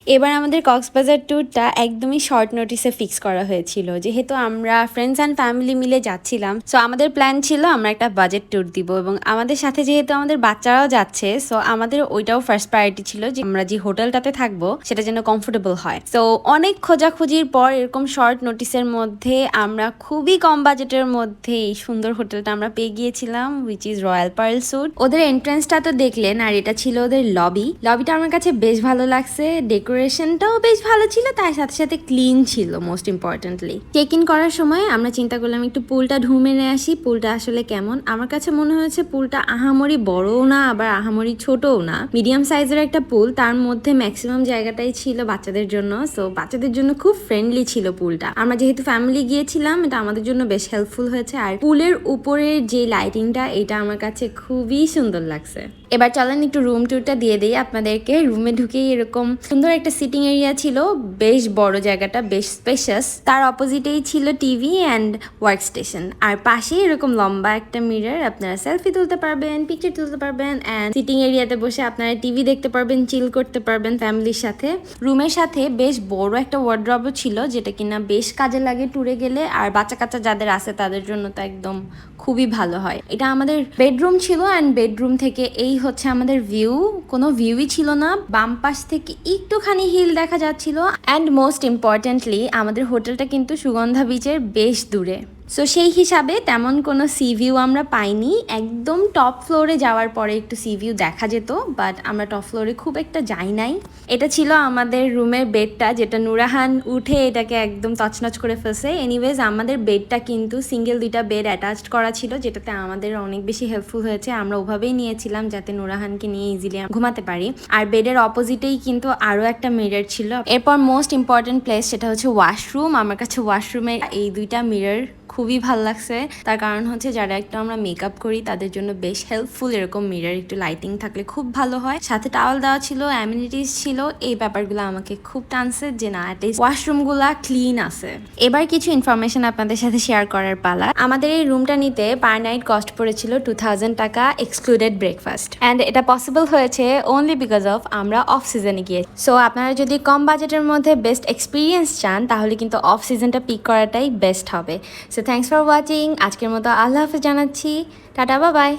এবার আমাদের কক্সবাজার ট্যুরটা একদমই শর্ট নোটিসে ফিক্স করা হয়েছিল, যেহেতু আমরা ফ্রেন্ডস অ্যান্ড ফ্যামিলি মিলে যাচ্ছিলাম। সো আমাদের প্ল্যান ছিল আমরা একটা বাজেট ট্যুর দিব, এবং আমাদের সাথে যেহেতু আমাদের বাচ্চারাও যাচ্ছে, সো আমাদের ওইটাও ফার্স্ট প্রায়োরিটি ছিল যে আমরা যে হোটেলটাতে থাকবো সেটা যেন কমফোর্টেবল হয়। সো অনেক খোঁজাখুঁজির পর এরকম শর্ট নোটিসের মধ্যে আমরা খুবই কম বাজেটের মধ্যে এই সুন্দর হোটেলটা আমরা পেয়ে গিয়েছিলাম, which is royal pearl suite. ওদের এন্ট্রান্সটা তো দেখলেন, আর এটা ছিল ওদের লবিটা আমার কাছে বেশ ভালো লাগছে। ডেকোরেশনটাও বেশ ভালো ছিল, তার সাথে সাথে ক্লিন ছিল। মোস্ট ইম্পর্টেন্টলি চেক ইন করার সময় আমরা চিন্তা করলাম একটু পুলটা ঢু মেরে আসি, পুলটা আসলে কেমন। আমার কাছে মনে হয়েছে পুলটা আহামরি বড়ও না, আবার আহামরি ছোটও না, মিডিয়াম সাইজের একটা পুল। তার মধ্যে ম্যাক্সিমাম জায়গাটাই ছিল বাচ্চাদের জন্য, সো বাচ্চাদের জন্য খুব ফ্রেন্ডলি ছিল পুলটা। আমরা যেহেতু ফ্যামিলি গিয়েছিলাম, এটা আমাদের জন্য বেশ হেল্পফুল হয়েছে। আর পুলের উপরের যে লাইটিংটা, এটা আমার কাছে খুবই সুন্দর লাগছে। এবার চলেন একটু রুম ট্যুরটা দিয়ে দিই আপনাদেরকে। রুমে ঢুকেই এরকম সুন্দর একটা সিটিং এরিয়া ছিল, বেশ বড় জায়গাটা, বেশ স্পেশাস। তার অপোজিটেই ছিল টিভি অ্যান্ড ওয়ার্ক স্টেশন, আর পাশে এরকম লম্বা একটা মিরর, আপনারা সেলফি তুলতে পারবেন, পিকচার তুলতে পারবেন, অ্যান্ড সিটিং এরিয়াতে বসে আপনারা টিভি দেখতে পারবেন, চিল করতে পারবেন ফ্যামিলির সাথে। রুমের সাথে বেশ বড় একটা ওয়ার্ড্রবও ছিল, যেটা কিনা বেশ কাজে লাগে ট্যুরে গেলে, আর বাচ্চা কাচ্চা যাদের আছে তাদের জন্য তো একদম খুবই ভালো হয়। এটা আমাদের বেডরুম ছিল, অ্যান্ড বেডরুম থেকে এই হচ্ছে আমাদের ভিউ। কোনো ভিউই ছিল না, বাম পাশ থেকে একটুখানি হিল দেখা যাচ্ছিল। অ্যান্ড মোস্ট ইম্পর্টেন্টলি আমাদের হোটেলটা কিন্তু সুগন্ধা বিচের বেশ দূরে, সো সেই হিসাবে তেমন কোনো সি ভিউ আমরা পাইনি। একদম টপ ফ্লোরে যাওয়ার পরে একটু সি ভিউ দেখা যেত, বাট আমরা টপ ফ্লোরে খুব একটা যাই নাই। এটা ছিল আমাদের রুমের বেডটা, যেটা নুরাহান উঠে এটাকে একদম তছনছ করে ফেলছে। এনিওয়েজ আমাদের বেডটা কিন্তু সিঙ্গেল 2টা বেড অ্যাটাচড করা ছিল, যেটাতে আমাদের অনেক বেশি হেল্পফুল হয়েছে। আমরা ওভাবেই নিয়েছিলাম যাতে নুরাহানকে নিয়ে ইজিলি ঘুমাতে পারি। আর বেডের অপোজিটেই কিন্তু আরও একটা মিরর ছিল। এরপর মোস্ট ইম্পর্টেন্ট প্লেস, সেটা হচ্ছে ওয়াশরুম। আমার কাছে ওয়াশরুমের এই 2টা মিরর খুবই ভালো লাগছে। তার কারণ হচ্ছে যারা একটু আমরা মেকআপ করি তাদের জন্য বেশ হেল্পফুল এরকম মিরর, একটু লাইটিং থাকলে খুব ভালো হয়। সাথে টাওয়াল দেওয়া ছিল, অ্যামিনিটিস ছিল। এই ব্যাপারগুলো আমাকে খুব টানছে যে না, অ্যাটলিস্ট ওয়াশরুমগুলা ক্লিন আছে। এবার কিছু ইনফরমেশন আপনাদের সাথে শেয়ার করার পালা। আমাদের এই রুমটা নিতে পার নাইট কস্ট পড়েছিল 2000 টাকা এক্সক্লুডেড ব্রেকফাস্ট, অ্যান্ড এটা পসিবল হয়েছে অনলি বিকজ অফ আমরা অফ সিজনে গিয়ে। সো আপনারা যদি কম বাজেটের মধ্যে বেস্ট এক্সপিরিয়েন্স চান, তাহলে কিন্তু অফ সিজনটা পিক করাটাই বেস্ট হবে। So thanks for watching. আজকের মতো আল্লাহ হাফেজ জানাচ্ছি। Tata, bye bye.